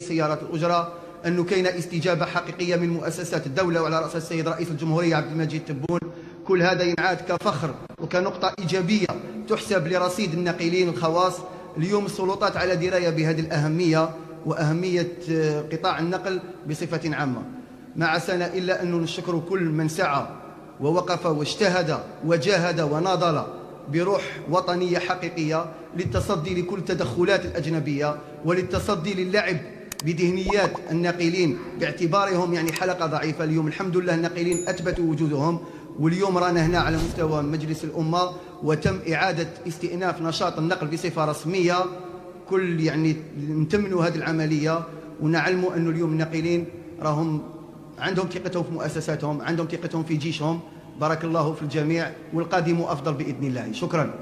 سيارات الأجرة، أنه كاينه استجابة حقيقية من مؤسسات الدولة وعلى رأسها السيد رئيس الجمهورية عبد المجيد تبون. كل هذا ينعاد كفخر وكنقطة إيجابية تحسب لرصيد الناقلين الخواص. اليوم السلطات على دراية بهذه الأهمية وأهمية قطاع النقل بصفة عامة. ما عسانا إلا أن نشكر كل من سعى ووقف واجتهد وجاهد وناضل بروح وطنية حقيقية للتصدي لكل التدخلات الأجنبية وللتصدي للعب بذهنيات الناقلين باعتبارهم يعني حلقة ضعيفة. اليوم الحمد لله الناقلين أثبتوا وجودهم، واليوم رانا هنا على مستوى مجلس الأمة وتم إعادة استئناف نشاط النقل بصفة رسمية. كل يعني نتمنوا هذه العملية ونعلموا أنه اليوم الناقلين راهم عندهم ثقتهم في مؤسساتهم، عندهم ثقتهم في جيشهم. بارك الله في الجميع والقادم أفضل بإذن الله. شكرا.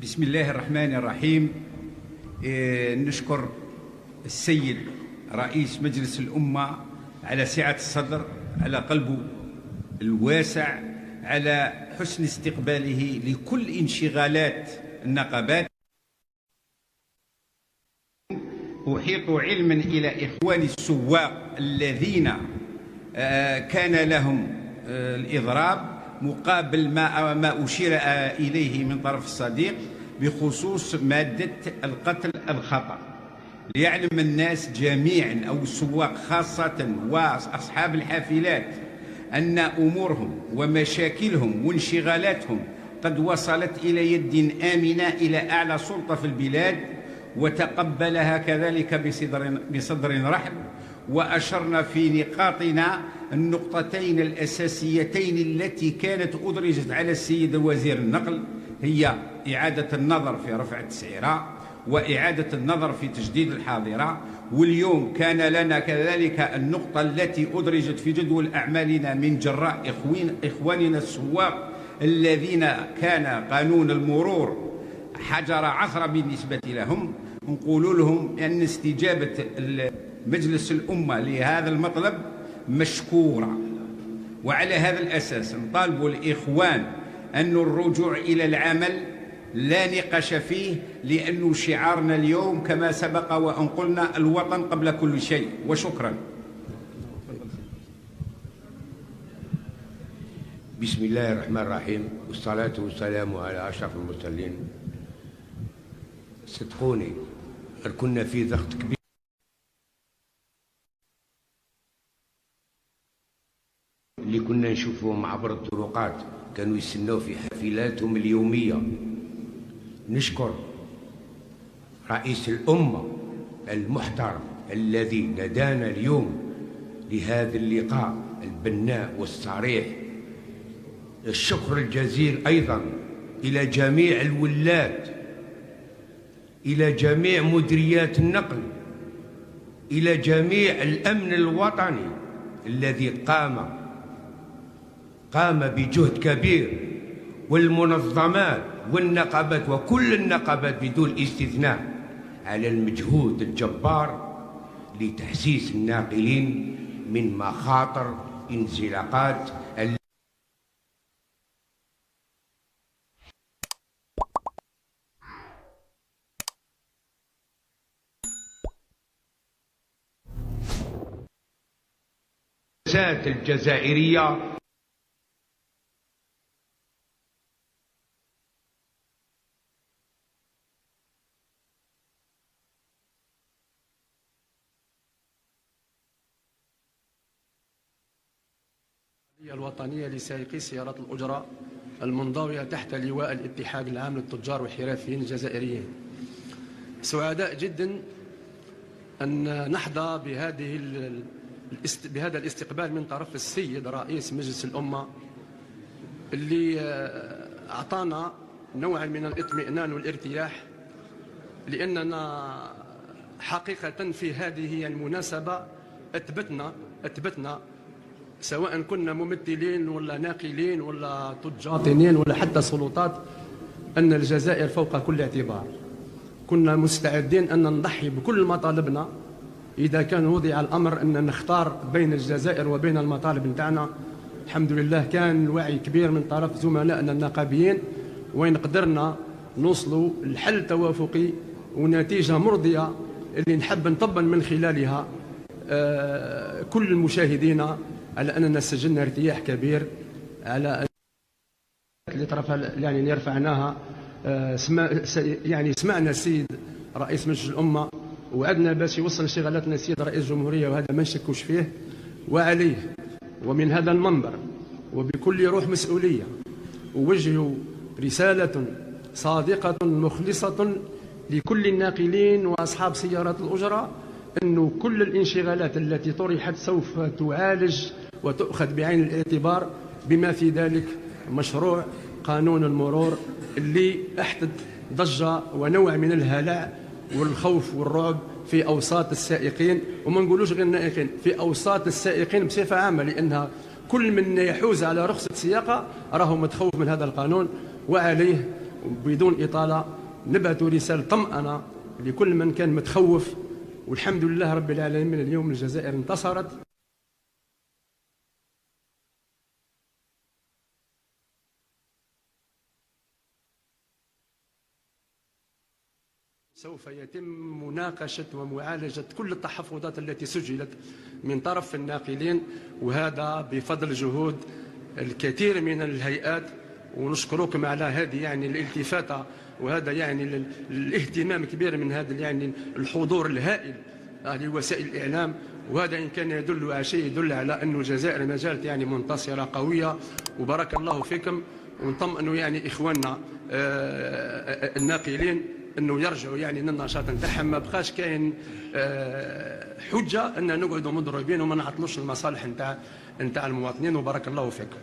بسم الله الرحمن الرحيم. نشكر السيد رئيس مجلس الأمة على سعة الصدر، على قلبه الواسع، على حسن استقباله لكل انشغالات النقابات. أحيط علما إلى إخواني السواق الذين كان لهم الإضراب مقابل ما أشير إليه من طرف الصديق بخصوص مادة القتل الخطأ. ليعلم الناس جميعا أو السواق خاصة وأصحاب الحافلات أن أمورهم ومشاكلهم وانشغالاتهم قد وصلت إلى يد آمنة إلى أعلى سلطة في البلاد، وتقبلها كذلك بصدر رحب. وأشرنا في نقاطنا النقطتين الأساسيتين التي كانت أدرجت على السيد وزير النقل، هي إعادة النظر في رفع التسعيرة وإعادة النظر في تجديد الحاضرة. واليوم كان لنا كذلك النقطة التي أدرجت في جدول أعمالنا من جراء إخواننا السواق الذين كان قانون المرور حجر عثرة بالنسبة لهم. نقول لهم أن استجابة مجلس الأمة لهذا المطلب مشكورة، وعلى هذا الأساس نطالب الإخوان أن الرجوع إلى العمل لا نقاش فيه، لأن شعارنا اليوم كما سبق وأن قلنا الوطن قبل كل شيء. وشكرا. بسم الله الرحمن الرحيم، والصلاة والسلام على أشرف المرسلين. صدقوني كنا في ضغط كبير اللي كنا نشوفهم عبر الطرقات، كانوا يستنوا في حافلاتهم اليومية. نشكر رئيس الأمة المحترم الذي ندانا اليوم لهذا اللقاء البناء والصريح. الشكر الجزيل أيضا إلى جميع الولاة، إلى جميع مديريات النقل، إلى جميع الأمن الوطني الذي قام بجهد كبير، والمنظمات والنقابات وكل النقابات بدون استثناء على المجهود الجبار لتحسيس الناقلين من مخاطر انزلاقات الجزائرية. الوطنية لسائقي سيارات الأجرة المنضوية تحت لواء الاتحاد العام للتجار والحرفيين الجزائريين. سعداء جدا أن نحظى بهذا الاستقبال من طرف السيد رئيس مجلس الأمة، اللي أعطانا نوعا من الاطمئنان والارتياح، لأننا حقيقة في هذه المناسبة أثبتنا سواء كنا ممثلين ولا ناقلين ولا تجار ولا حتى سلطات أن الجزائر فوق كل اعتبار. كنا مستعدين أن نضحي بكل مطالبنا إذا كان وضع الأمر أن نختار بين الجزائر وبين المطالب نتاعنا. الحمد لله كان الوعي كبير من طرف زملائنا النقابيين، وين قدرنا نوصلوا لحل توافقي ونتيجة مرضية اللي نحب نطمن من خلالها كل المشاهدين على أننا سجلنا ارتياح كبير على اللي يعني رفعناها. يعني سمعنا السيد رئيس مجلس الأمة وعدنا باش يوصل انشغالاتنا السيد رئيس الجمهورية، وهذا ما نشكوش فيه. وعليه ومن هذا المنبر وبكل روح مسؤولية أوجه رسالة صادقة مخلصة لكل الناقلين وأصحاب سيارات الأجرة أنه كل الانشغالات التي طرحت سوف تعالج وتؤخذ بعين الاعتبار، بما في ذلك مشروع قانون المرور اللي أحدث ضجة ونوع من الهلع والخوف والرعب في أوساط السائقين، وما نقولوش غير النائقين، في أوساط السائقين بصفة عامة، لأنها كل من يحوز على رخصة سياقة راهو متخوف من هذا القانون. وعليه بدون إطالة نبعث رسالة طمأنة لكل من كان متخوف، والحمد لله رب العالمين اليوم الجزائر انتصرت. سوف يتم مناقشة ومعالجة كل التحفظات التي سجلت من طرف الناقلين، وهذا بفضل جهود الكثير من الهيئات، ونشكركم على هذه يعني الالتفاتة وهذا يعني الاهتمام الكبير من هذا يعني الحضور الهائل لوسائل الإعلام. وهذا إن كان يدل على شيء يدل على أن الجزائر ما زالت يعني منتصرة قوية، وبارك الله فيكم. ونطمئنوا يعني إخواننا الناقلين انه يرجعوا يعني للنشاط نتاعهم، ما بقاش كاين حجه ان نقعدوا مضروبين وما نعطلوش المصالح نتاع المواطنين. وبارك الله فيكم.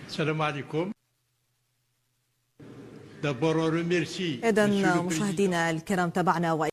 السلام عليكم. إذن مشاهدينا الكرام تابعنا